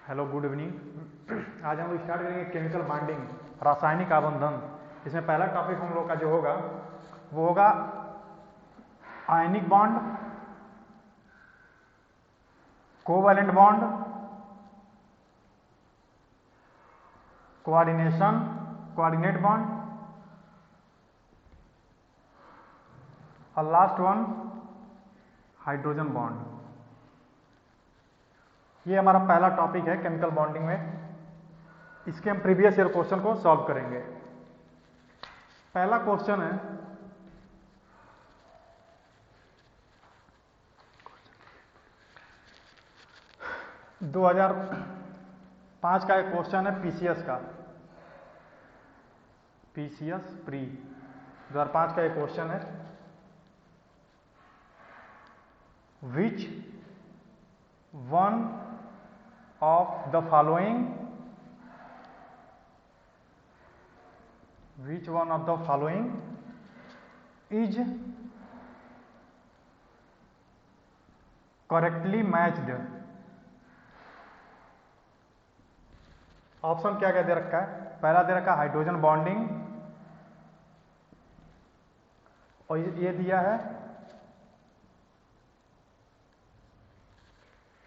Hello, good evening. आज हम लोग स्टार्ट करेंगे केमिकल बॉन्डिंग, रासायनिक आबंधन। इसमें पहला टॉपिक हम लोग का जो होगा वो होगा ionic bond, covalent bond, coordination, coordinate bond और लास्ट वन हाइड्रोजन बॉन्ड। ये हमारा पहला टॉपिक है केमिकल बॉन्डिंग में। इसके हम प्रीवियस ईयर क्वेश्चन को सॉल्व करेंगे। पहला क्वेश्चन है, दो हजार 5 का एक क्वेश्चन है पीसीएस का, पीसीएस प्री 2005 का एक क्वेश्चन है। विच one of the following, which one of the following is correctly matched? Option क्या क्या दे रखा है? पहला दे रखा है हाइड्रोजन बॉन्डिंग, और ये दिया है,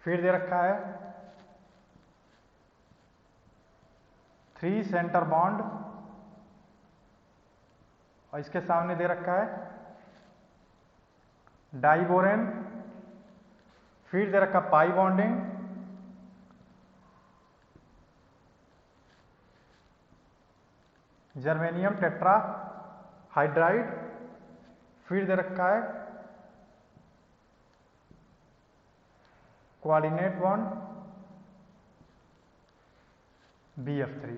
फिर दे रखा है 3 सेंटर बॉन्ड, और इसके सामने दे रखा है डाइबोरेन, फिर दे रखा pi bonding, germanium tetra hydride, फिर दे रखा है कोऑर्डिनेट बॉन्ड BF3।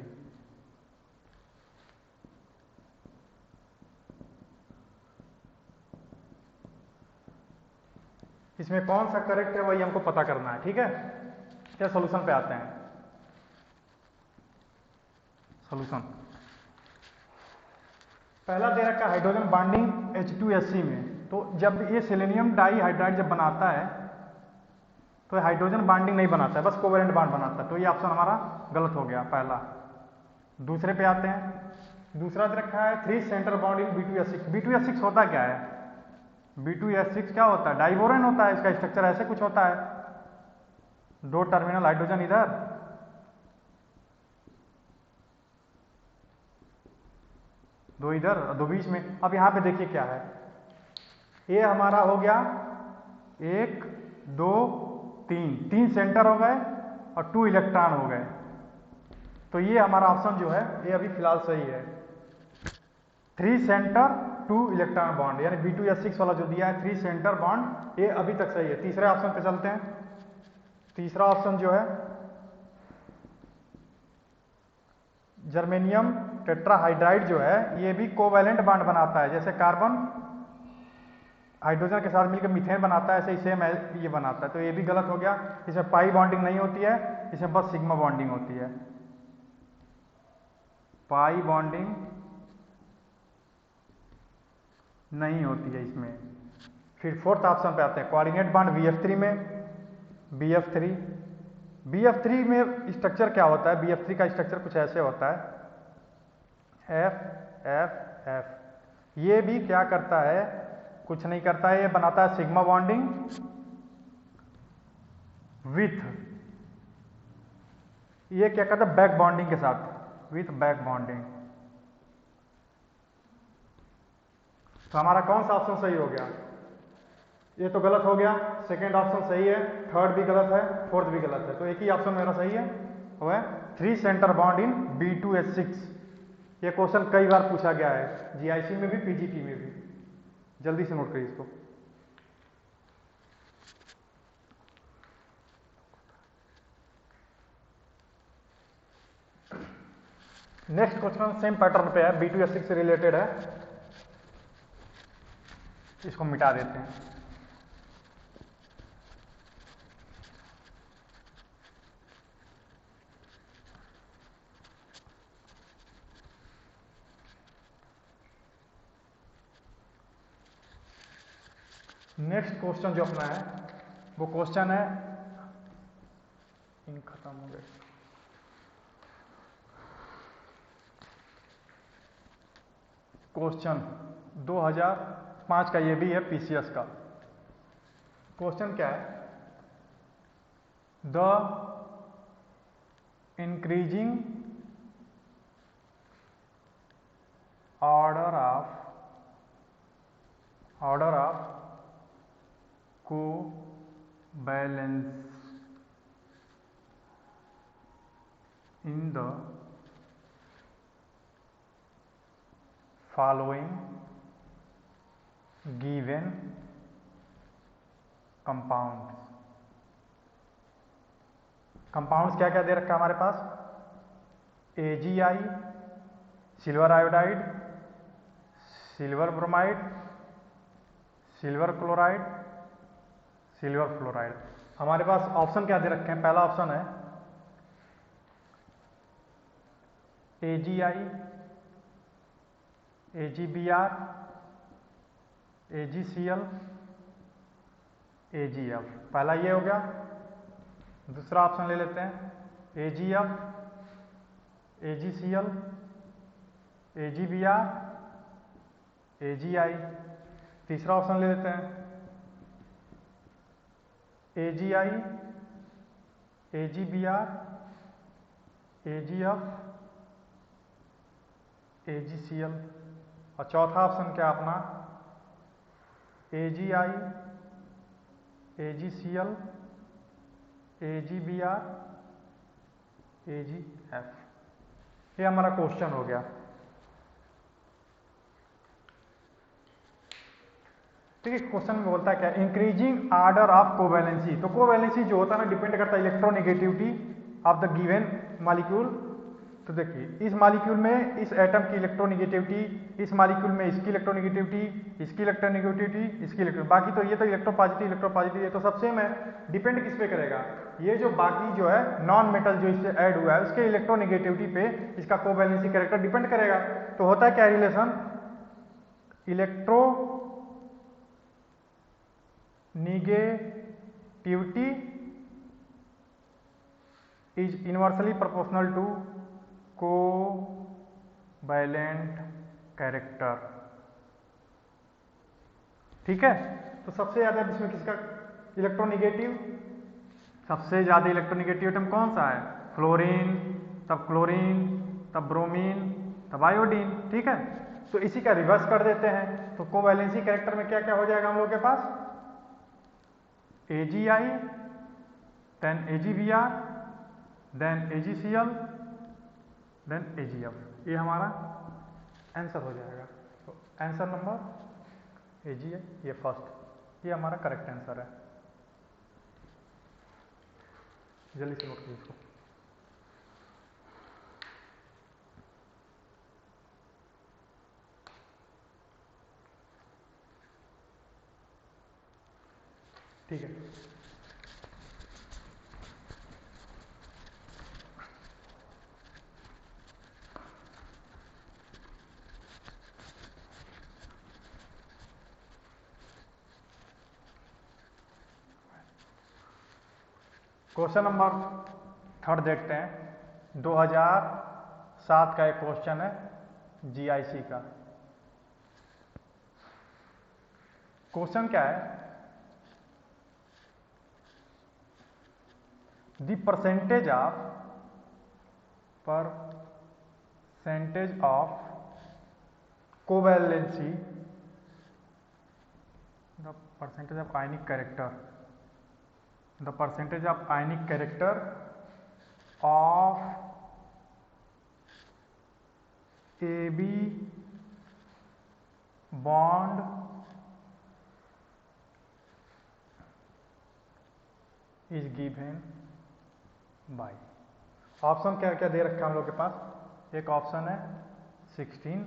इसमें कौन सा करेक्ट है वही हमको पता करना है, ठीक है। क्या सॉल्यूशन पे आते हैं। सॉल्यूशन पहला दे रखा हाइड्रोजन बॉन्डिंग H2SC में, तो जब ये सेलेनियम डाइहाइड्राइड जब बनाता है तो हाइड्रोजन बॉन्डिंग नहीं बनाता है, बस कोवैलेंट बॉन्ड बनाता है। तो ये ऑप्शन हमारा गलत हो गया पहला। दूसरे पे आते हैं। दूसरा दे रखा है 3 centre bond in B2S6। B2S6 होता क्या है? B2S6 क्या होता है? डाइबोरेन होता है। इसका स्ट्रक्चर ऐसे कुछ होता है, 2 टर्मिनल हाइड्रोजन इधर, दो इधर और 2 बीच में। अब यहां पे देखिए क्या है, ये हमारा हो गया 1 2 3 सेंटर हो गए और 2 इलेक्ट्रॉन हो गए। तो ये हमारा ऑप्शन जो है ये अभी फिलहाल सही है। 3 सेंटर 2 इलेक्ट्रॉन बॉन्ड, यानी B2S6 वाला जो दिया है 3 सेंटर बॉन्ड, ये अभी तक सही है। तीसरे ऑप्शन पे चलते हैं। तीसरा ऑप्शन जो है जर्मेनियम टेट्राहाइड्राइड जो है, ये भी कोवैलेंट बॉन्ड बनाता है। जैसे कार्बन हाइड्रोजन के साथ मिलकर मीथेन बनाता है, ऐसे ही सेम ये बनाता है। तो ये भी गलत हो गया। इसमें पाई बॉन्डिंग नहीं होती है, इसमें बस सिग्मा बॉन्डिंग होती है। पाई बॉन्डिंग नहीं होती है इसमें। फिर फोर्थ ऑप्शन पे आते हैं, कोऑर्डिनेट बॉन्ड BF3 में, BF3 में स्ट्रक्चर क्या होता है? BF3 का स्ट्रक्चर कुछ ऐसे होता है, F। ये भी क्या करता है? कुछ नहीं करता है, ये बनाता है सिग्मा बॉन्डिंग विथ, ये क्या करता है? बैक बॉन्डिंग के साथ, विथ बैक बॉन्डिंग। तो हमारा कौन सा ऑप्शन सही हो गया? ये तो गलत हो गया। सेकेंड ऑप्शन सही है, थर्ड भी गलत है, फोर्थ भी गलत है। तो एक ही ऑप्शन मेरा सही है, वो है 3 सेंटर बॉन्ड इन B2S6। ये क्वेश्चन कई बार पूछा गया है, GIC में भी, PGT में भी। जल्दी से नोट करिए इसको। नेक्स्ट क्वेश्चन सेम पैटर्न पे है, B2S6 से रिलेटेड है। इसको मिटा देते हैं। नेक्स्ट क्वेश्चन जो अपना है वो क्वेश्चन है इन खत्म हो गए। क्वेश्चन 2005 का ये भी है, पीसीएस का। क्वेश्चन क्या है? The increasing order of covalence in the following given compounds। Compounds क्या क्या दे रखा है हमारे पास? AgI, silver iodide, silver bromide, silver chloride, silver fluoride. हमारे पास ऑप्शन क्या दे रखे हैं? पहला ऑप्शन है AgI, AgBr, AgCl, AgF। पहला ये हो गया। दूसरा ऑप्शन ले लेते हैं AgF, AgCl, AgBr, AgI। तीसरा ऑप्शन ले लेते हैं AgI, AgBr, AgF, AgCl। और चौथा ऑप्शन क्या अपना? AgI, AgCl, AgBr, AgF। ये हमारा क्वेश्चन हो गया। ठीक है, क्वेश्चन में बोलता है क्या? Increasing order of covalency. तो कोवैलेंसी जो होता है ना, डिपेंड करता है electronegativity of the given molecule. तो देखिए, इस मॉलिक्यूल में इस एटम की इलेक्ट्रोनेगेटिविटी, इस मॉलिक्यूल में इसकी इलेक्ट्रोनेगेटिविटी, इसकी इलेक्ट्रोनेगेटिविटी, इसकी बाकी तो ये तो इलेक्ट्रोपॉजिटिव ये तो सब सेम है। डिपेंड किस पे करेगा? ये जो बाकी जो है नॉन मेटल जो इससे ऐड हुआ है उसके इलेक्ट्रोनेगेटिविटी पे इसका कोवैलेंसी कैरेक्टर डिपेंड करेगा। तो होता है क्या relation? Electronegativity is inversely proportional to covalent character. ठीक है, तो सबसे ज्यादा इसमें किसका इलेक्ट्रोनेगेटिव? सबसे ज्यादा इलेक्ट्रोनेगेटिव एटम कौन सा है? फ्लोरीन, तब क्लोरीन, तब ब्रोमीन, तब आयोडीन। ठीक है, तो इसी का रिवर्स कर देते हैं। तो कोवैलेंसी कैरेक्टर में क्या क्या हो जाएगा हम लोग के पास? AgI, then AgBr, then AgCl, then AgF। ये हमारा आंसर हो जाएगा। तो आंसर नंबर AgI, ये फर्स्ट, ये हमारा करेक्ट आंसर है। जल्दी से नोट कीजिए इसको। ठीक है, क्वेश्चन नंबर थर्ड देखते हैं। 2007 का एक क्वेश्चन है GIC का। क्वेश्चन क्या है? The percentage of covalency, the percentage of ionic character, the percentage of ionic character of AB bond is given by। Option क्या क्या दे रखा है हम लोग के पास? एक ऑप्शन है 16,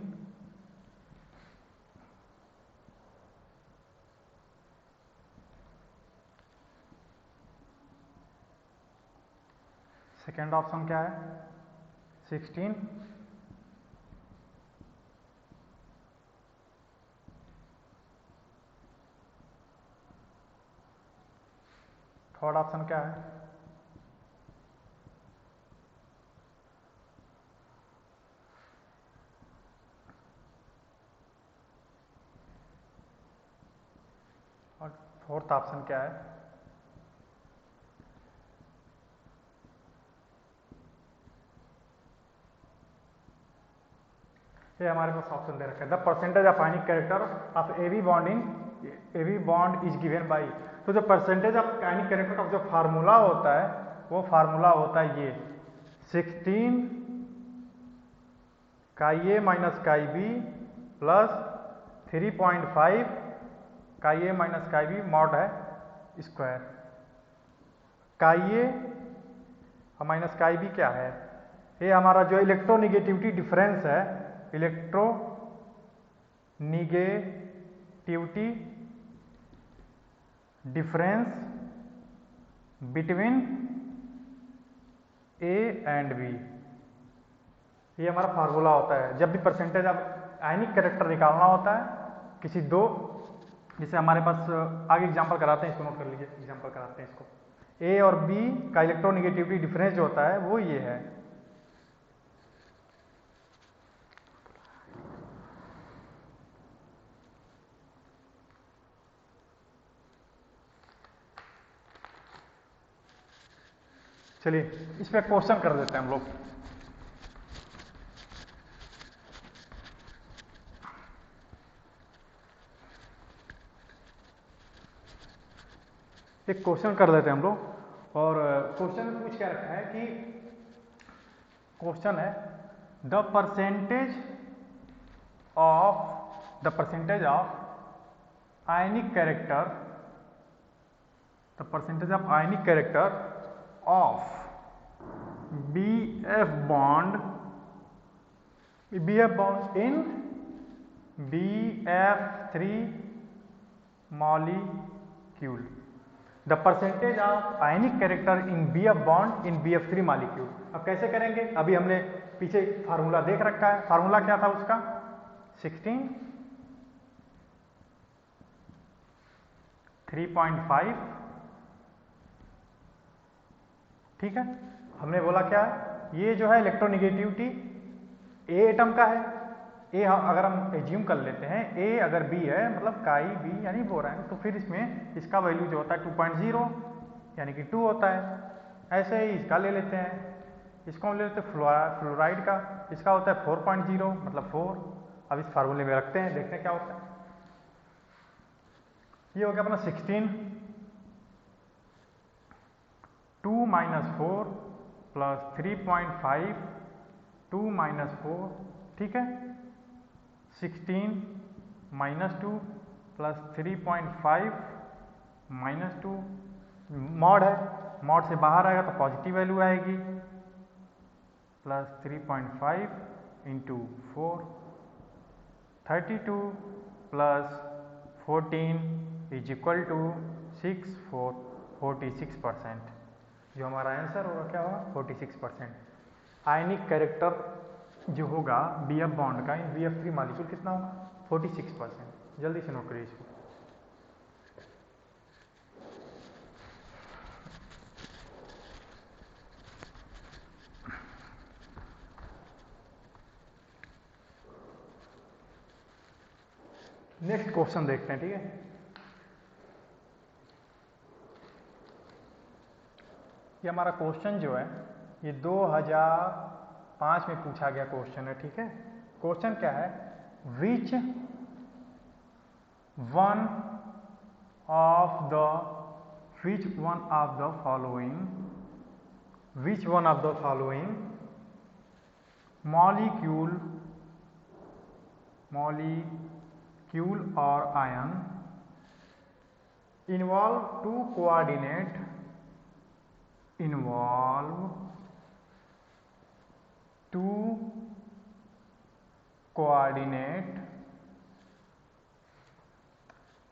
सेकेंड ऑप्शन क्या है? 16, थर्ड ऑप्शन क्या है? और फोर्थ ऑप्शन क्या है? ये हमारे पास ऑप्शन दे रखा है, the percentage of ionic character of AB bond is given by. तो जो परसेंटेज ऑफ आयनिक कैरेक्टर का जो फार्मूला होता है वो फार्मूला होता है ये 16 काई ए माइनस काई बी प्लस 3.5 काई ए माइनस काई बी मॉड है स्क्वायर। काई ए माइनस काई बी क्या है? ये हमारा जो इलेक्ट्रोनिगेटिविटी डिफरेंस है, electronegativity difference between A and B, ये हमारा फार्मूला होता है जब भी परसेंटेज ऑफ आयनिक कैरेक्टर निकालना होता है किसी दो, जैसे हमारे पास आगे एग्जांपल कराते हैं, इसको नोट कर लीजिए, एग्जांपल कराते हैं इसको। ए और बी का इलेक्ट्रोनिगेटिविटी डिफरेंस जो होता है वो ये है, चलिए इस पे क्वेश्चन कर देते हैं हम लोग। एक क्वेश्चन कर देते हैं हम लोग, और क्वेश्चन में पूछ क्या रखा है कि क्वेश्चन है the percentage of ionic character, the percentage of ionic character of BF bond in BF3 molecule, the percentage of ionic character in BF bond in BF3 molecule। अब कैसे करेंगे? अभी हमने पीछे फार्मूला देख रखा है, फार्मूला क्या था उसका 16 3.5, ठीक है। हमने बोला क्या है, ये जो है इलेक्ट्रोनिगेटिविटी ए एटम का है, ए अगर हम एज्यूम कर लेते हैं ए अगर बी है मतलब काई बी यानी बोरान, तो फिर इसमें इसका वैल्यू जो होता है 2.0 यानी कि 2 होता है। ऐसे ही इसका ले लेते हैं, इसको हम ले लेते हैं फ्लोराइड का, इसका होता है 4.0 मतलब 4। अब इस फार्मूले में रखते हैं, देखते हैं क्या होता है। ये हो गया अपना 16 2 माइनस 4 प्लस 3.5 2 माइनस 4, ठीक है। 16 माइनस 2 प्लस 3.5 माइनस 2, मॉड है, मॉड से बाहर आएगा तो पॉजिटिव वैल्यू आएगी, plus 3.5 into 4 32 plus 14 is equal to 46%। जो हमारा आंसर होगा क्या होगा 46%। आयनिक कैरेक्टर जो होगा BF बॉन्ड का इन BF3 मॉलिक्यूल कितना होगा 46%। जल्दी से नोट करिए इसको। नेक्स्ट क्वेश्चन देखते हैं, ठीक है। ये हमारा क्वेश्चन जो है ये 2005 में पूछा गया क्वेश्चन है, ठीक है। क्वेश्चन क्या है, विच one of the following molecule or ion involve two coordinate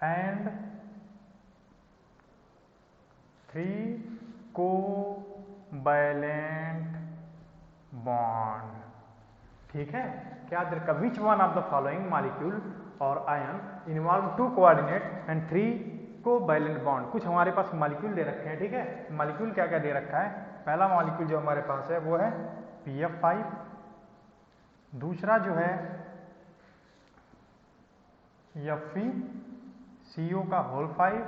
and 3 covalent bond, ठीक है। क्या दे रखा, which one of the following molecule or ion involve 2 coordinate and 3 covalent bond. कुछ हमारे पास मॉलिक्यूल दे रखे हैं, ठीक है। मॉलिक्यूल क्या क्या दे रखा है, पहला मॉलिक्यूल जो हमारे पास है वो है PF5, दूसरा जो है CO का होल 5।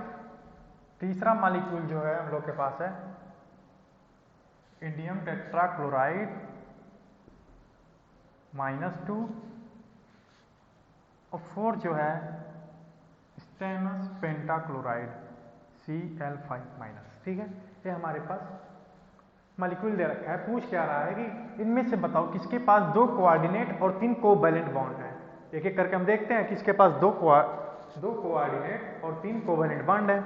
तीसरा मॉलिक्यूल जो है हम लोग के पास है इंडियम टेट्राक्लोराइड -2। और 4 जो है स्टेनस पेंटाक्लोराइड Cl5-। ठीक है, ये हमारे पास मॉलिक्यूल दे रखा है। पूछ क्या रहा है कि इनमें से बताओ किसके पास 2 कोऑर्डिनेट और 3 कोवैलेंट बॉन्ड है। एक एक करके हम देखते हैं किसके पास 2 कोऑर्डिनेट और 3 कोवैलेंट बॉन्ड है।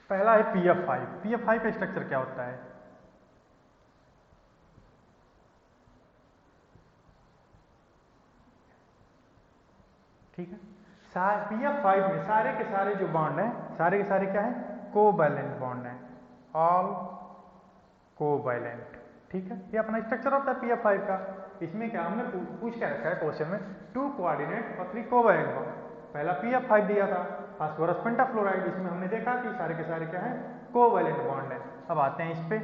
पहला है PF5। PF5 का स्ट्रक्चर क्या होता है? ठीक है, PF5 में सारे के सारे जो बॉन्ड हैं, सारे के सारे क्या है? कोवैलेंट बॉन्ड है, ऑल कोवैलेंट। ठीक है, ये अपना स्ट्रक्चर होता है PF5 का। इसमें क्या हमने पूछ क्या रखा है क्वेश्चन में? 2 कोऑर्डिनेट और 3 कोवैलेंट बॉन्ड। पहला PF5 दिया था फास्फोरस पेंटाफ्लोराइड, इसमें हमने देखा कि सारे के सारे क्या है? कोवैलेंट बॉन्ड है। अब आते हैं इस पे।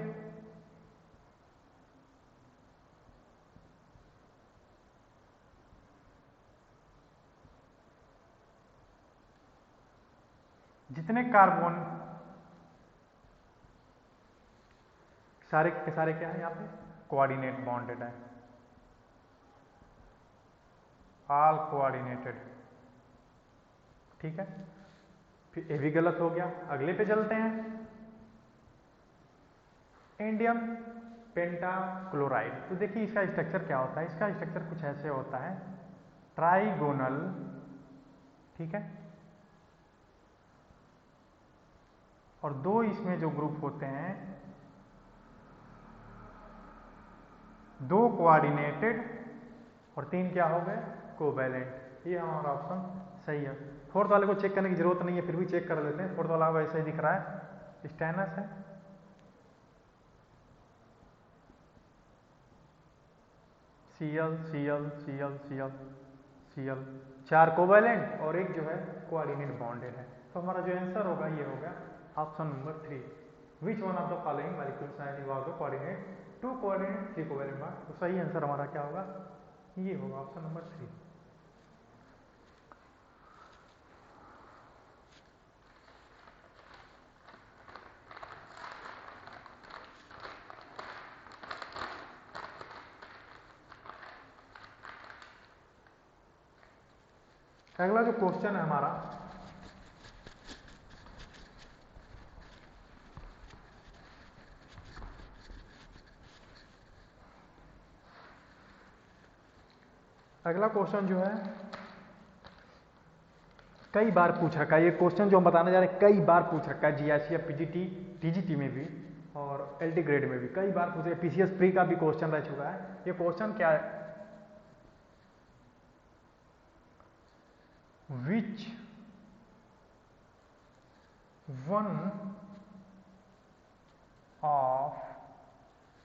जितने कार्बन सारे के सारे क्या है यहाँ पे? कोऑर्डिनेट बॉन्डेड है, ऑल कोऑर्डिनेटेड। ठीक है, फिर ये भी गलत हो गया। अगले पे चलते हैं। इंडियम पेंटाक्लोराइड, तो देखिए इसका स्ट्रक्चर क्या होता है? इसका स्ट्रक्चर कुछ ऐसे होता है, ट्राइगोनल। ठीक है, और 2 इसमें जो ग्रुप होते हैं, 2 कोऑर्डिनेटेड और 3 क्या हो गए? कोवैलेंट। ये हमारा ऑप्शन सही है। फोर्थ वाले को चेक करने की जरूरत नहीं है, फिर भी चेक कर लेते हैं। फोर्थ वाला वैसे ही दिख रहा है, स्टेनस है। Cl Cl Cl Cl Cl, 4 covalent और 1 जो है कोऑर्डिनेट बॉन्डेड है। तो हमारा जो आंसर होगा ये होगा option number 3। Which one of the following molecules are involve coordinate 2 coordinate 3 covalent bond? तो सही आंसर हमारा क्या होगा? ये होगा ऑप्शन नंबर 3। अगला जो क्वेश्चन है हमारा, अगला क्वेश्चन जो है कई बार पूछ रखा है। ये क्वेश्चन जो हम बताने जा रहे हैं कई बार पूछ रखा है, GIC या PGT TGT में भी और LT ग्रेड में भी कई बार पूछे। PCS प्री का भी क्वेश्चन रह चुका है। ये क्वेश्चन क्या है? विच one of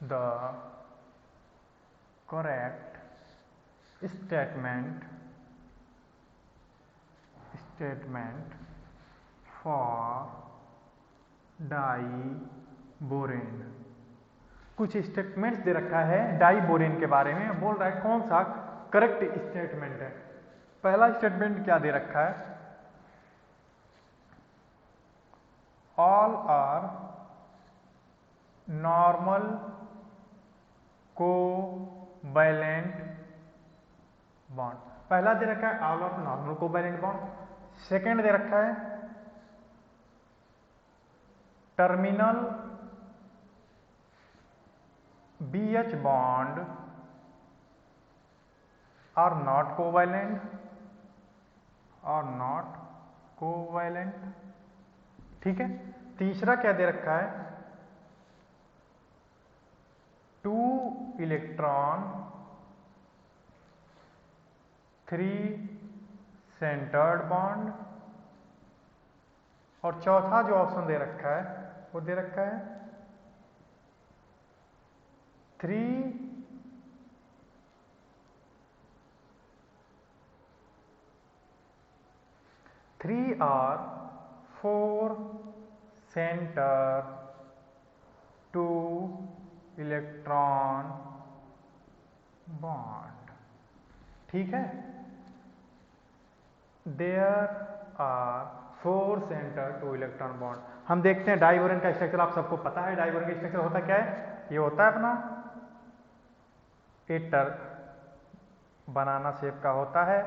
the correct statement for diborane. कुछ स्टेटमेंट्स दे रखा है डाइबोरेन के बारे में, बोल रहा है कौन सा करेक्ट स्टेटमेंट है। पहला स्टेटमेंट क्या दे रखा है? All are normal covalent bond. पहला दे रखा है all of normal covalent bond. Second दे रखा है terminal BH bond are not covalent. ठीक है, तीसरा क्या दे रखा है? 2 इलेक्ट्रॉन 3 सेंटर्ड बॉन्ड। और चौथा जो ऑप्शन दे रखा है वो दे रखा है 3 or 4 सेंटर 2 इलेक्ट्रॉन बॉन्ड। ठीक है, there are 4 centre two electron bond. हम देखते हैं डाइवोरेन का स्ट्रक्चर, आप सबको पता है डाइवोरेन का स्ट्रक्चर होता क्या है। ये होता है अपना एटर बनाना शेप का होता है,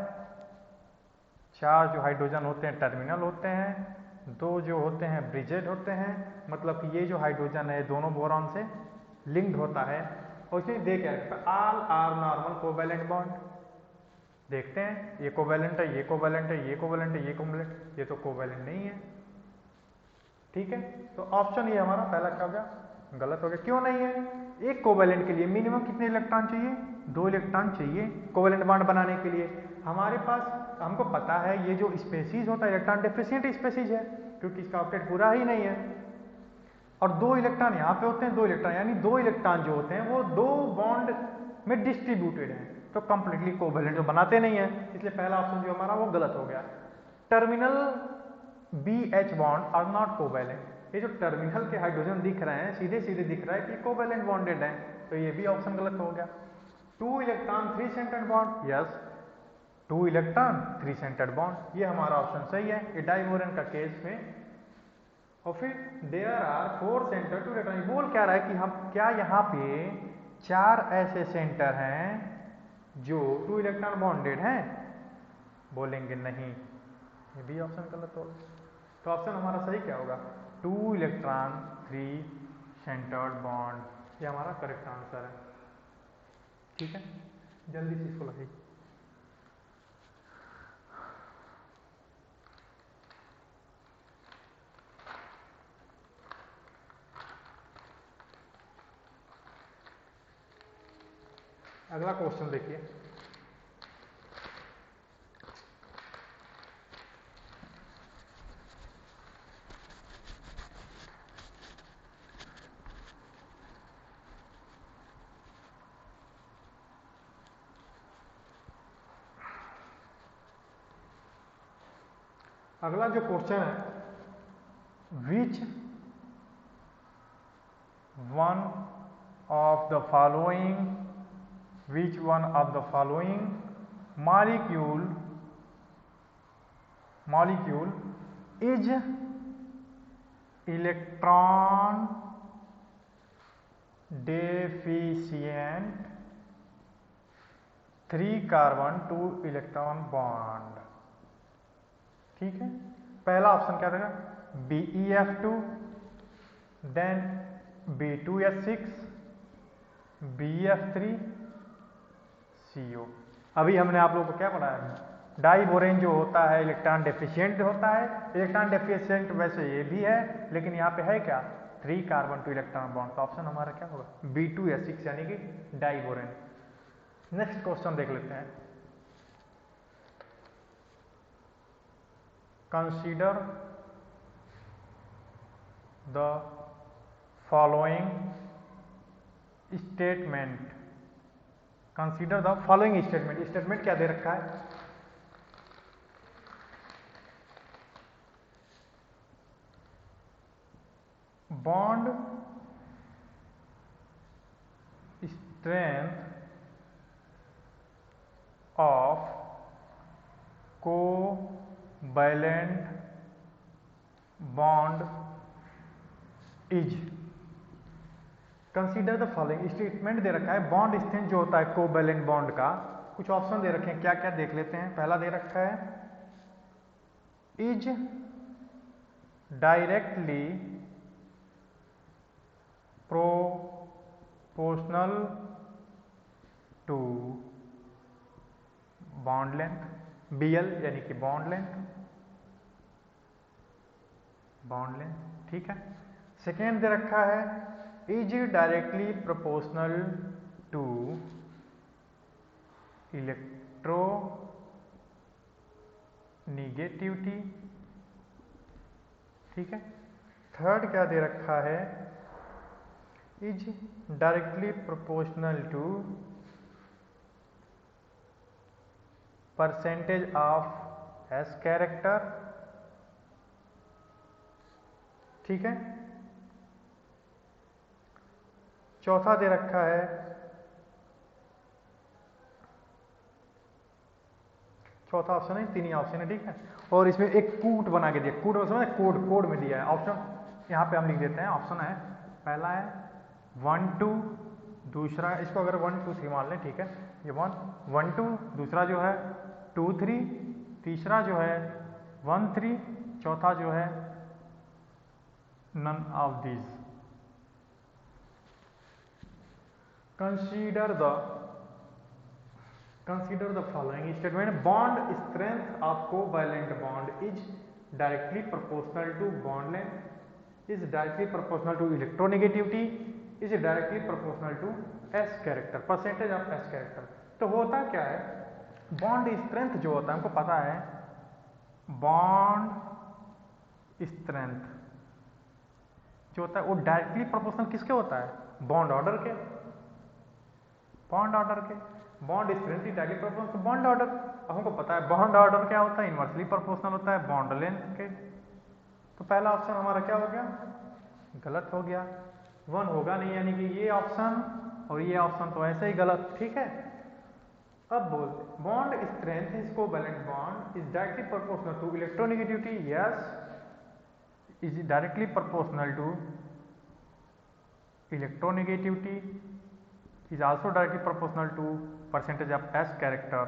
4 जो हाइड्रोजन होते हैं टर्मिनल होते हैं, 2 जो होते हैं ब्रिजेड होते हैं, मतलब कि ये जो हाइड्रोजन है दोनों बोरॉन से लिंक्ड होता है। और इसमें देख all are normal covalent bond. देखते हैं ये कोवैलेंट है, ये कोवैलेंट है, ये कोवैलेंट है, ये कोवैलेंट, ये तो कोवैलेंट नहीं है। ठीक है, तो ऑप्शन ये हमारा पहला क्या हो गया, गलत हो गया। क्यों नहीं है? एक कोवैलेंट के लिए मिनिमम कितने इलेक्ट्रॉन चाहिए? 2 इलेक्ट्रॉन चाहिए कोवैलेंट बॉन्ड बनाने के लिए। हमारे पास हमको पता है ये जो स्पेसीज होता है इलेक्ट्रॉन डेफिशिएंट स्पेसीज है, क्योंकि इसका ऑक्टेट पूरा ही नहीं है। और 2 इलेक्ट्रॉन यहाँ पे होते हैं, 2 इलेक्ट्रॉन, यानी 2 इलेक्ट्रॉन जो होते हैं वो 2 बॉन्ड में डिस्ट्रीब्यूटेड हैं, तो कंप्लीटली कोवैलेंट जो बनाते नहीं है, इसलिए पहला ऑप्शन जो हमारा वो गलत हो गया। Terminal BH bond are not covalent. ये जो टर्मिनल के हाइड्रोजन दिख रहे हैं सीधे सीधे दिख रहा है कि कोवैलेंट बॉन्डेड है, तो ये भी ऑप्शन गलत हो गया। 2 electron 3 centred bond, yes 2 electron 3 centred bond, ये हमारा ऑप्शन सही है ये डाइवोरेन का केस में। और फिर there are 4 centre two electron, बोल क्या रहा है कि हम क्या यहाँ पे 4 ऐसे सेंटर हैं जो 2 इलेक्ट्रॉन बॉन्डेड हैं, बोलेंगे नहीं, ये भी ऑप्शन गलत होगा। तो ऑप्शन हमारा सही क्या होगा, 2 इलेक्ट्रॉन 3 सेंटर्ड बॉन्ड, ये हमारा करेक्ट आंसर है। ठीक है, जल्दी से इसको लगाइए। अगला क्वेश्चन देखिए, अगला जो क्वेश्चन है, विच one of the following which one of the following molecule is electron deficient 3 carbon 2 electron bond। ठीक है, पहला ऑप्शन क्या रहेगा, BeF2, then B2S6, BF3, CO। अभी हमने आप लोगों को क्या पढ़ाया, डाइबोरेन जो होता है इलेक्ट्रॉन डेफिशिएंट होता है। इलेक्ट्रॉन डेफिशिएंट वैसे ये भी है, लेकिन यहाँ पे है क्या 3 कार्बन 2 इलेक्ट्रॉन बॉन्ड, तो ऑप्शन हमारा क्या होगा B2S6 यानी कि डाइबोरेन। नेक्स्ट क्वेश्चन देख लेते हैं, consider the following statement. Consider the following statement, statement क्या दे रखा है, bond strength of covalent bond is. Consider the following statement दे रखा है, बॉन्ड स्ट्रेंथ जो होता है कोवैलेंट बॉन्ड का, कुछ ऑप्शन दे रखे हैं, क्या क्या देख लेते हैं। पहला दे रखा है, is directly proportional to bond length, BL यानी कि बॉन्ड लेंथ, ठीक है। सेकेंड दे रखा है, is directly proportional to electronegativity, ठीक है। थर्ड क्या दे रखा है, is directly proportional to percentage of S character, ठीक है। चौथा दे रखा है, चौथा ऑप्शन है, तीन ही ऑप्शन है, ठीक है। और इसमें एक कूट बना के दिया, कूट समझ, कोड कोड में दिया है ऑप्शन, यहाँ पे हम लिख देते हैं। ऑप्शन है, पहला है 1 2, दूसरा इसको अगर 1 2 3 मान लें, ठीक है, ये 1 2, दूसरा जो है 2 3, तीसरा जो है 1 3, चौथा जो है none of these। Consider the following statement: bond strength of covalent bond is directly proportional to bond length, is directly proportional to electronegativity, is directly proportional to s character, percentage of s character। तो होता क्या है, bond strength जो होता है हमको पता है, बॉन्ड स्ट्रेंथ जो होता है वो डायरेक्टली प्रोपोर्शनल किसके होता है, बॉन्ड ऑर्डर के, बॉन्ड ऑर्डर के। Bond strength directly proportional to bond order. अब हमको पता है बॉन्ड ऑर्डर क्या होता है, इनवर्सली प्रोपोर्शनल होता है बॉन्ड लेंथ के। तो पहला ऑप्शन हमारा क्या हो गया, गलत हो गया, 1 होगा नहीं, यानी कि ये ऑप्शन और ये ऑप्शन तो ऐसे ही गलत, ठीक है। अब बोल, bond strength is covalent bond is directly proportional to electronegativity, yes, is directly proportional to electronegativity, is also directly proportional to percentage of s character।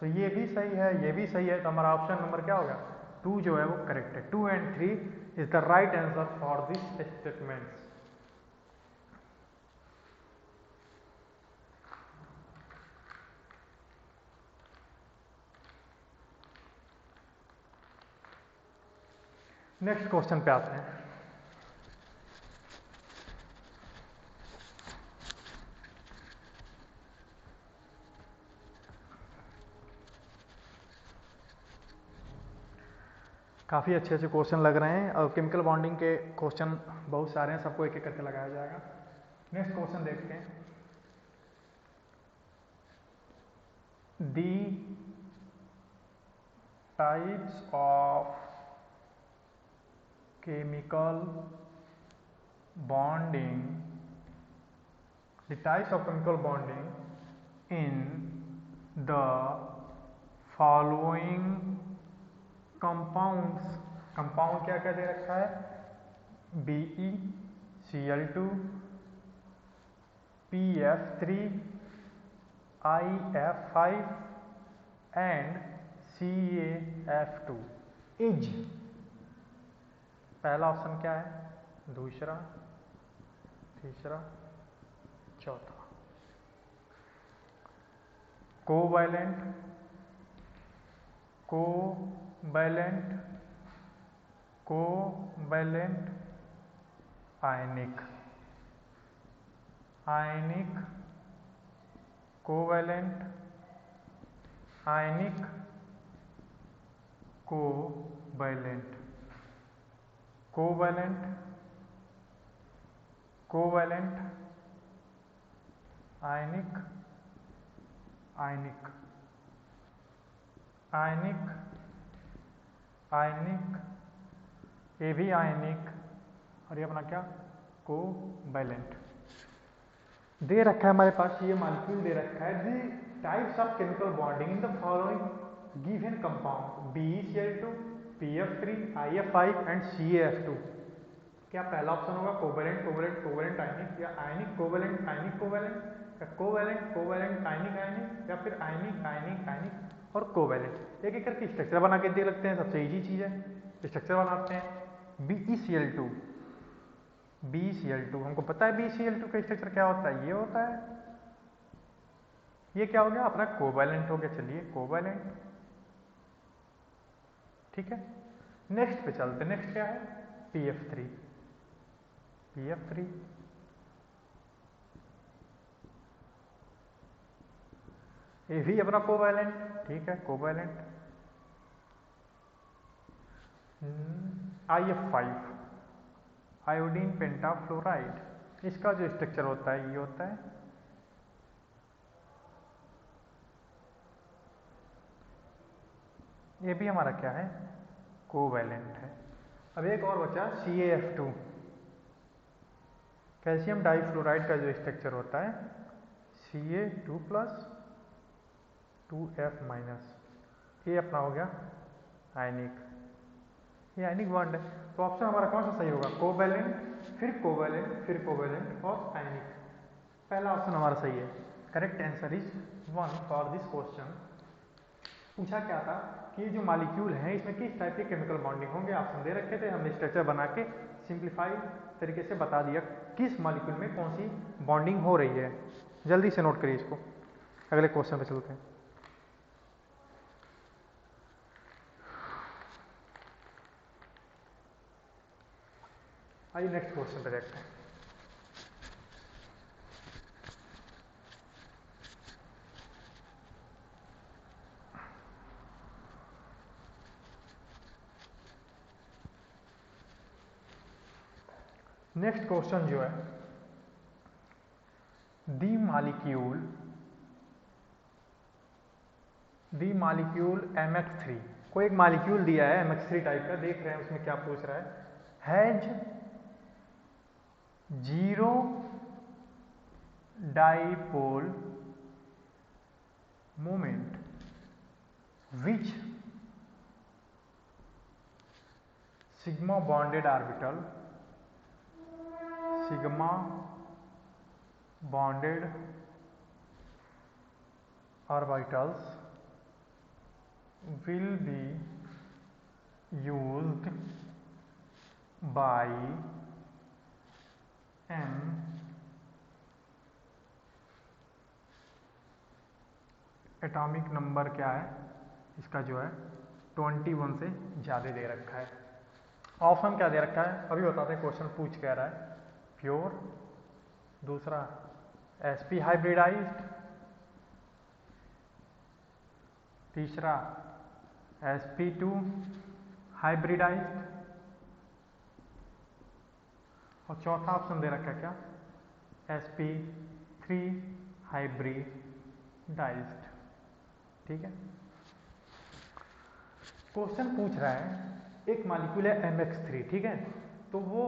तो ये भी सही है, ये भी सही है, तो हमारा ऑप्शन नंबर क्या होगा, 2 जो है वो करेक्ट है। 2 and 3 is the right answer for this statements। Next question पे आते हैं। काफ़ी अच्छे अच्छे क्वेश्चन लग रहे हैं और केमिकल बॉन्डिंग के क्वेश्चन बहुत सारे हैं, सबको एक एक करके लगाया जाएगा। नेक्स्ट क्वेश्चन देखते हैं। The types of chemical bonding, the types of chemical bonding in the following compounds. Compound क्या क्या दे रखा है, BeCl2, PF3, IF5 and CaF2 is. पहला ऑप्शन क्या है, दूसरा, तीसरा, चौथा। कोवैलेंट, कोवैलेंट, कोवैलेंट, आयनिक, आयनिक, कोवैलेंट, आयनिक, कोवैलेंट, कोवैलेंट, कोवैलेंट, आयनिक, आयनिक, आयनिक, आयनिक, ये भी आयनिक, और ये अपना क्या, कोवैलेंट। दे रखा है हमारे पास, ये मॉलिक्यूल दे रखा है, the types of chemical bonding in the following given compound BeCl2, PF3, IF5 and CaF2। क्या पहला ऑप्शन होगा कोवैलेंट, कोवैलेंट, कोवैलेंट आयनिक, या आयनिक कोवैलेंट, आयनिक कोवैलेंट, या कोवैलेंट, कोवैलेंट आयनिक, आयनिक, या फिर आयनिक, आयनिक, आयनिक और कोवैलेंट। एक एक करके स्ट्रक्चर बना के दे लगते हैं, सबसे इजी चीज है, स्ट्रक्चर बनाते हैं। BeCl2, BeCl2 हमको पता है BeCl2 का स्ट्रक्चर क्या होता है, ये होता है, ये क्या हो गया अपना कोवैलेंट हो गया, चलिए कोवैलेंट, ठीक है। नेक्स्ट पे चलते, नेक्स्ट क्या है, PF3, PF3, ये भी अपना कोवैलेंट, ठीक है कोवैलेंट। IF5, आयोडीन पेंटाफ्लोराइड, इसका जो स्ट्रक्चर होता है ये होता है, ये भी हमारा क्या है, कोवैलेंट है। अब एक और बचा CaF2, कैल्शियम डाइफ्लोराइड का जो स्ट्रक्चर होता है Ca2+2F-, ये अपना हो गया आयनिक, ये आयनिक बॉन्ड है। तो ऑप्शन हमारा कौन सा सही होगा? कोवैलेंट, फिर कोवैलेंट, फिर कोवैलेंट और आयनिक। पहला ऑप्शन हमारा सही है। Correct answer is 1 for this question. पूछा क्या था कि ये जो मॉलिक्यूल हैं इसमें किस टाइप के केमिकल बॉन्डिंग होंगे, ऑप्शन दे रखे थे, हमने स्ट्रक्चर बना के सिंप्लीफाइड तरीके से बता दिया किस मॉलिक्यूल में कौन सी बॉन्डिंग हो रही है। जल्दी से नोट करिए इसको, अगले क्वेश्चन पे चलते हैं। आइए नेक्स्ट क्वेश्चन पे देखते हैं। नेक्स्ट क्वेश्चन जो है, दी मॉलिक्यूल MX3, कोई एक मॉलिक्यूल दिया है MX3 टाइप का, देख रहे हैं उसमें क्या पूछ रहा है। Has 0 dipole moment which sigma bonded orbitals will be used by an atomic number क्या है इसका जो है 21 से ज़्यादा दे रखा है। ऑप्शन क्या दे रखा है अभी बताते हैं, क्वेश्चन पूछ कह रहा है प्योर, दूसरा sp हाइब्रिडाइज्ड, तीसरा sp2 हाइब्रिडाइज्ड और चौथा ऑप्शन दे रखा है क्या sp3 हाइब्रिडाइज्ड। ठीक है, क्वेश्चन पूछ रहा है एक मॉलिक्यूल है MX3, ठीक है, तो वो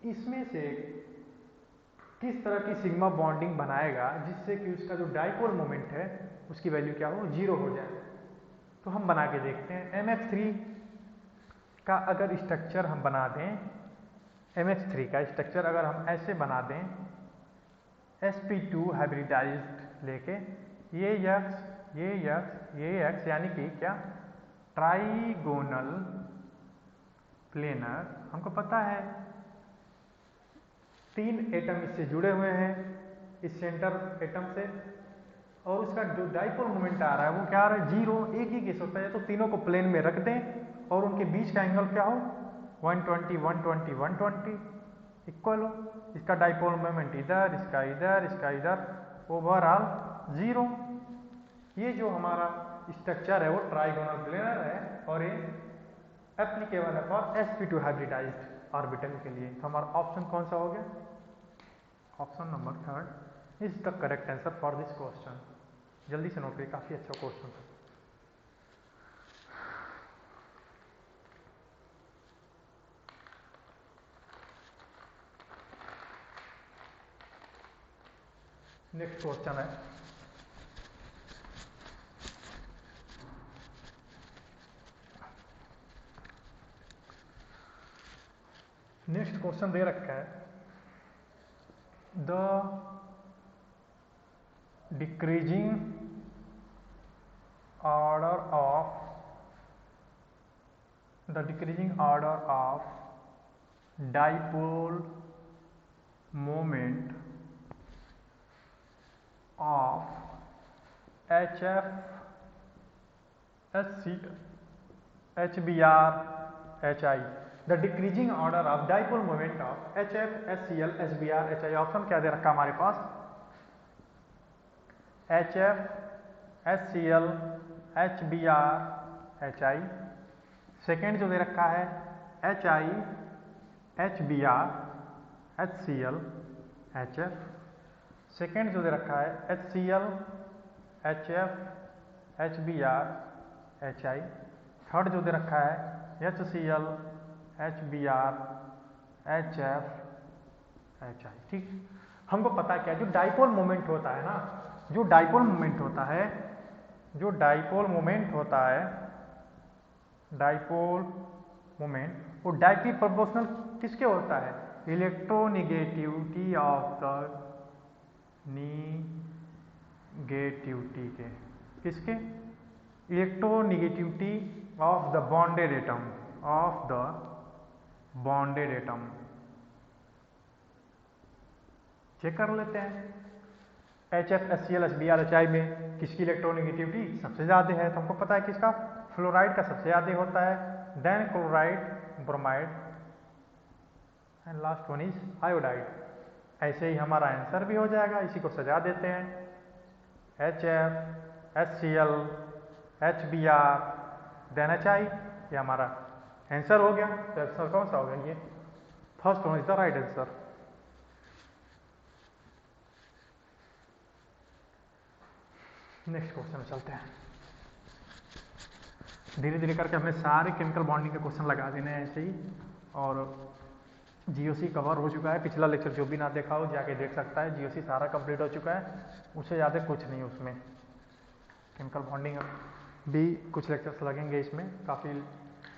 इसमें से किस तरह की सिग्मा बॉन्डिंग बनाएगा जिससे कि उसका जो डाइपोल मोमेंट है उसकी वैल्यू क्या हो, 0 हो जाए। तो हम बना के देखते हैं। MX3 का अगर स्ट्रक्चर हम बना दें, MX3 का स्ट्रक्चर अगर हम ऐसे बना दें, sp2 हाइब्रिडाइज्ड लेके ये x यानी कि क्या ट्राइगोनल प्लेनर, हमको पता है 3 एटम इससे जुड़े हुए हैं इस सेंटर एटम से, और उसका जो डाइपोल मोमेंट आ रहा है वो क्या आ रहा है 0, एक ही केस होता है। तो तीनों को प्लेन में रख दें और उनके बीच का एंगल क्या हो 120 120 120 इक्वल हो, इसका डाइपोल मोमेंट इधर, इसका इधर, इसका इधर, ओवरऑल 0। ये जो हमारा स्ट्रक्चर है वो ट्राइगोनल प्लेनर है और ये एप्लीकेबल है फॉर sp2 हाइब्रिडाइज्ड ऑर्बिटल के लिए। तो हमारा ऑप्शन कौन सा हो गया, option number 3 is the correct answer for this question. जल्दी से नोट करिए, काफी अच्छा क्वेश्चन था। नेक्स्ट क्वेश्चन है, नेक्स्ट क्वेश्चन दे रखा है the decreasing order of dipole moment of HBr HI, the decreasing order of dipole moment of HF HCl HBr HI। Option क्या दे रखा हमारे पास, HF HCl HBr HI। Second जो दे रखा है HI HBr HCl HF। Second जो दे रखा है HCl HF HBr HI। Third जो दे रखा है HCl HBr HF HI। ठीक, हमको पता क्या है जो डाइपोल मोमेंट होता है ना, जो डाइपोल मोमेंट होता है जो डाइपोल मोमेंट होता है, डाइपोल मोमेंट, वो डाइपी प्रोपोर्शनल किसके होता है? इलेक्ट्रोनिगेटिविटी ऑफ द निगेटिविटी के, किसके? Electronegativity of the bonded atom, of the bonded atom. Check कर लेते हैं। HF, HCl, HBr, HI में किसकी इलेक्ट्रोनिगेटिविटी सबसे ज़्यादा है? तो हमको पता है किसका? फ्लोराइड का सबसे ज़्यादा होता है, then chloride, bromide, and last one is iodide. ऐसे ही हमारा आंसर भी हो जाएगा, इसी को सजा देते हैं। HF, HCl, HBr, then HI, ये हमारा आंसर हो गया। तो आंसर कौन सा हो गया? ये first one is the right answer. Next question में चलते हैं। धीरे धीरे करके हमने सारे केमिकल बॉन्डिंग के क्वेश्चन लगा देने हैं ऐसे ही, और GOC कवर हो चुका है। पिछला लेक्चर जो भी ना देखा हो जाके देख सकता है। GOC सारा कंप्लीट हो चुका है, उससे ज़्यादा कुछ नहीं उसमें। केमिकल बॉन्डिंग भी कुछ लेक्चर्स लगेंगे इसमें, काफ़ी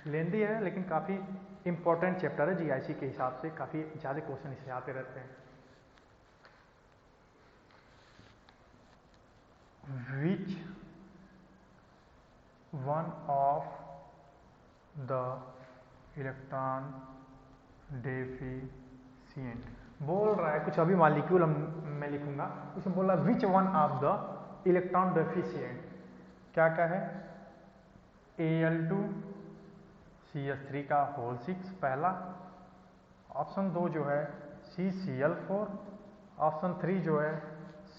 लेंदी है लेकिन काफ़ी इंपॉर्टेंट चैप्टर है। GIC के हिसाब से काफ़ी ज़्यादा क्वेश्चन इससे आते रहते हैं। Which one of the electron deficient, बोल रहा है कुछ अभी मॉलिक्यूल मैं लिखूंगा, उसमें बोल रहा है विच one of the electron deficient. क्या क्या है? Al2CH3 का होल 6 पहला, ऑप्शन 2 जो है CCl4, ऑप्शन 3 जो है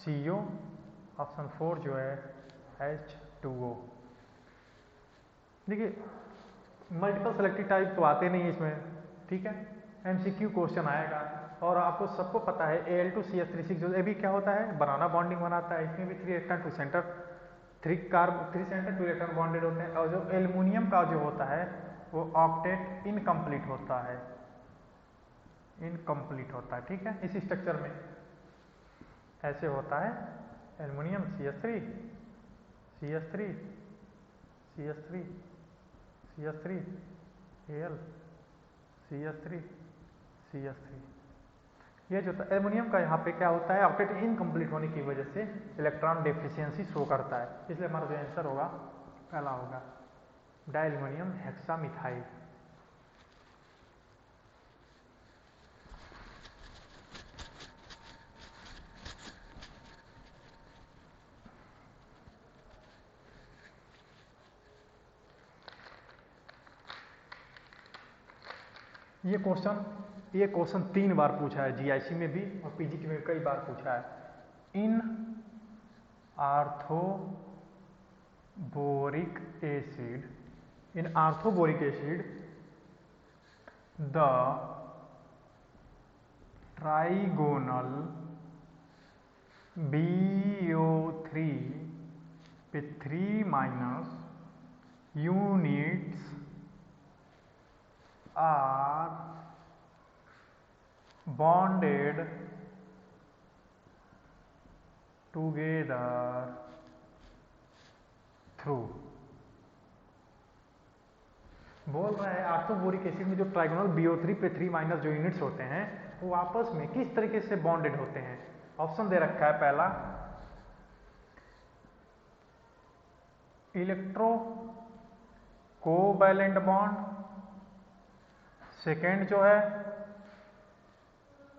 CO, ऑप्शन 4 जो है H2O। देखिए मल्टीपल सेलेक्टिव टाइप तो आते नहीं इसमें, ठीक है, MCQ क्वेश्चन आएगा। और आपको सबको पता है Al2CH36 जो ये भी क्या होता है? बनाना बॉन्डिंग बनाता है। इसमें भी 3 electron 2 centre, 3 centre 2 electron bonded होते हैं। और जो एल्युमिनियम का जो होता है वो ऑक्टेट इनकम्प्लीट होता है, इनकम्प्लीट होता है, ठीक है। इस स्ट्रक्चर में ऐसे होता है aluminium CH3 CH3 CH3 CH3 Al CH3 CH3। ये जो एल्युमिनियम का यहाँ पे क्या होता है? ऑक्टेट इनकम्प्लीट होने की वजह से इलेक्ट्रॉन डेफिशिएंसी शो करता है। इसलिए हमारा जो आंसर होगा पहला होगा डायल्युमिनियम हेक्सामिथाइल। ये क्वेश्चन 3 बार पूछा है GIC में भी और PGT में कई बार पूछा है। इन आर्थोबोरिक एसिड द ट्राइगोनल BO3 पे 3- units are bonded together through। बोल रहा है आर्थोबोरिक एसिड में जो ट्राइगोनल BO3 पे 3- जो यूनिट्स होते हैं वो आपस में किस तरीके से बॉन्डेड होते हैं। ऑप्शन दे रखा है, पहला इलेक्ट्रो कोवैलेंट बॉन्ड, सेकेंड जो है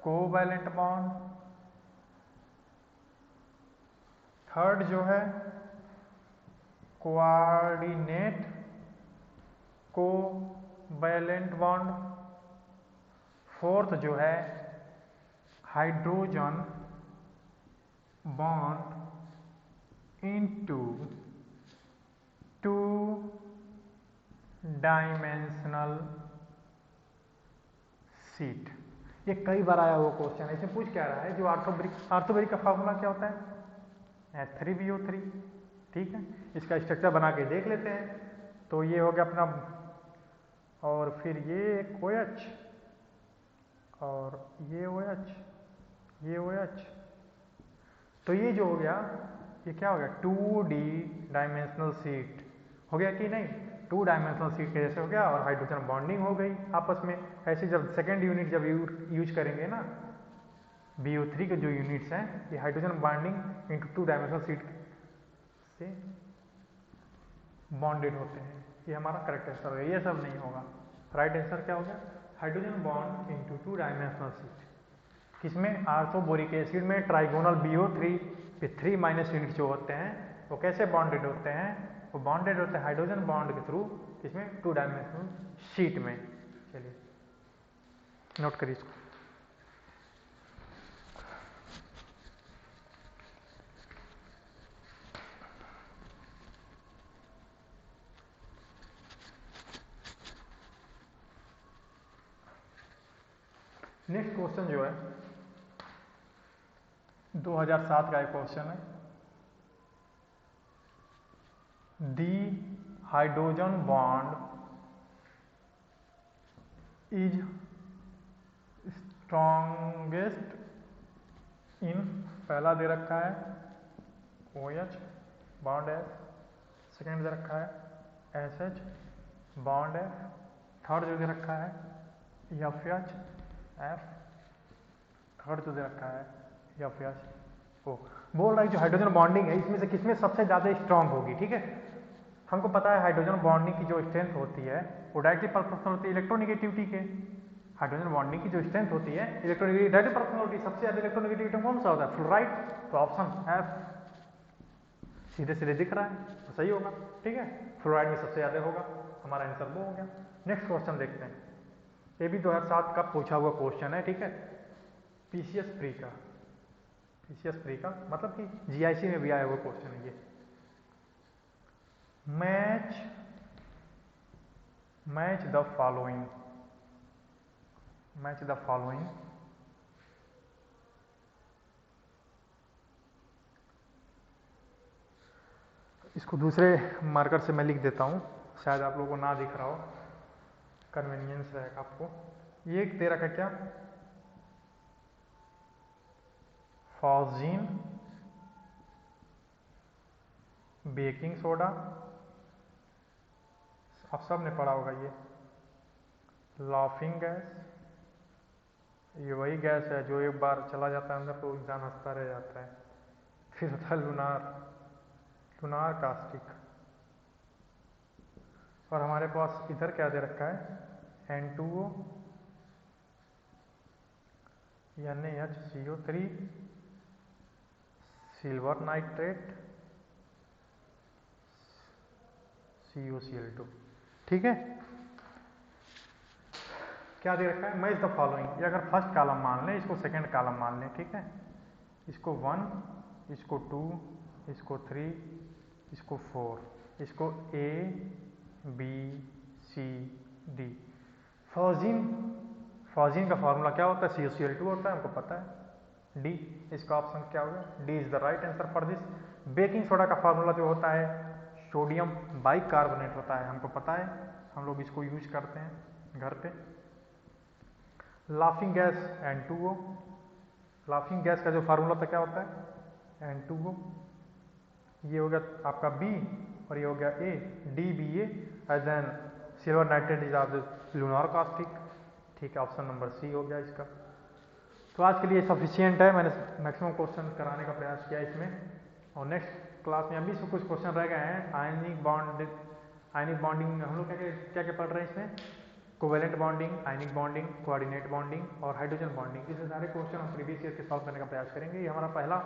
कोवैलेंट बॉन्ड, थर्ड जो है कोऑर्डिनेट कोवैलेंट बॉन्ड, फोर्थ जो है hydrogen bond into 2 dimensional sheet. ये कई बार आया हुआ क्वेश्चन है। इसमें पूछ क्या रहा है? जो आर्थोबोरिक का फार्मूला क्या होता है? H3BO3, ठीक है। इसका स्ट्रक्चर बना के देख लेते हैं। तो ये हो गया अपना, और फिर ये OH और ये OH, ये OH, तो ये जो हो गया ये क्या हो गया 2D डायमेंशनल शीट हो गया कि नहीं, 2 डायमेंशनल शीट के जैसे हो गया और हाइड्रोजन बॉन्डिंग हो गई आपस में। ऐसे जब सेकेंड यूनिट जब यूज करेंगे ना BO3 के जो यूनिट्स हैं ये hydrogen bonding into 2 dimensional sheet से बॉन्डेड होते हैं। ये हमारा करेक्ट आंसर है, ये सब नहीं होगा। राइट आंसर क्या हो गया hydrogen bond into 2 dimensional sheet. किसमें आर्थोबोरिक एसिड में ट्राइगोनल BO3 पे 3 माइनस यूनिट जो होते हैं वो कैसे बॉन्डेड होते हैं, वो बॉन्डेड होते हैं हाइड्रोजन बॉन्ड के थ्रू किसमें 2 डायमेंशनल शीट में। चलिए नोट करिए इसको। नेक्स्ट क्वेश्चन जो है 2007 का एक क्वेश्चन है। The hydrogen bond is strongest in, पहला दे रखा है OH बॉन्ड F, सेकेंड दे रखा है SH बॉन्ड F, थर्ड जो दे रखा है FH F, थर्ड जो दे रखा है FH O। बोल रहा है जो हाइड्रोजन बॉन्डिंग है इसमें से किसमें सबसे ज्यादा स्ट्रांग होगी। ठीक है, हमको पता है हाइड्रोजन बॉन्डिंग की जो स्ट्रेंथ होती है वो डायरेक्टली प्रोपोर्शनल होती है इलेक्ट्रोनेगेटिविटी के। हाइड्रोजन बॉन्डिंग की जो स्ट्रेंथ होती है इलेक्ट्रोनेगेटिविटी डायरेक्टली प्रोपोर्शनल, सबसे ज्यादा इलेक्ट्रोनेगेटिविटी कौन सा होता है फ्लोराइड, तो ऑप्शन F सीधे सीधे दिख रहा है तो सही होगा। ठीक है, फ्लोराइड में सबसे ज्यादा होगा, हमारा आंसर वो हो गया। नेक्स्ट क्वेश्चन देखते हैं, ये भी 2007 का पूछा हुआ क्वेश्चन है। ठीक है, PCS प्री का, PCS प्री का मतलब कि GIC में भी आया हुआ क्वेश्चन है ये। Match the following, match the following इसको दूसरे मार्कर से मैं लिख देता हूं, शायद आप लोगों को ना दिख रहा हो, कन्वीनियंस रहेगा आपको। ये दे रखा क्या फॉस्जीन बेकिंग सोडा, आप सब ने पढ़ा होगा ये। लाफिंग गैस, ये वही गैस है जो एक बार चला जाता है अंदर तो इंसान हंसता रह जाता है। फिर होता है लुनार कास्टिक, और हमारे पास इधर क्या दे रखा है N2O NaHCO3 silver nitrate CuCl2। ठीक है, क्या दे रखा है मैच द फॉलोइंग, ये अगर फर्स्ट कॉलम मान लें इसको सेकंड कॉलम मान लें। ठीक है, इसको 1, इसको 2, इसको 3, इसको 4, इसको A B C D। Phosgene का फॉर्मूला क्या होता है CuCl2 होता है, हमको पता है। D, इसका ऑप्शन क्या होगा D is the right answer for this. Baking soda का फॉर्मूला जो होता है सोडियम बाइकार्बोनेट होता है, हमको पता है, हम लोग इसको यूज करते हैं घर पे। Laughing gas N2O, laughing gas का जो फार्मूला था क्या होता है N2O। ये हो गया आपका B और ये हो गया A, DBA and then silver nitrate is of lunar caustic. ठीक है, ऑप्शन नंबर C हो गया इसका। तो आज के लिए सफिशियंट है, मैंने मैक्सिमम क्वेश्चन कराने का प्रयास किया इसमें, और नेक्स्ट क्लास में अभी से कुछ क्वेश्चन रह गए हैं। आयनिक बॉन्डिंग हम लोग क्या क्या पढ़ रहे हैं इसमें, covalent bonding, ionic bonding, coordinate bonding और हाइड्रोजन बॉन्डिंग। इसे सारे क्वेश्चन हम प्रीवियस ईयर के सॉल्व करने का प्रयास करेंगे। ये हमारा पहला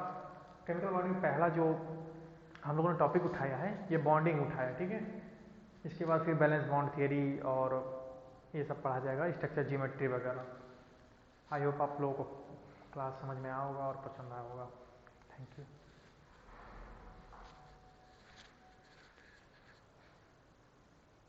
केमिकल बॉन्डिंग, पहला जो हम लोगों ने टॉपिक उठाया है ये बॉन्डिंग उठाया। ठीक है, इसके बाद फिर बैलेंस बॉन्ड थियरी और ये सब पढ़ा जाएगा, स्ट्रक्चर ज्योमेट्री वगैरह। आई होप आप लोगों को क्लास समझ में आया होगा और पसंद आया होगा। Thank you.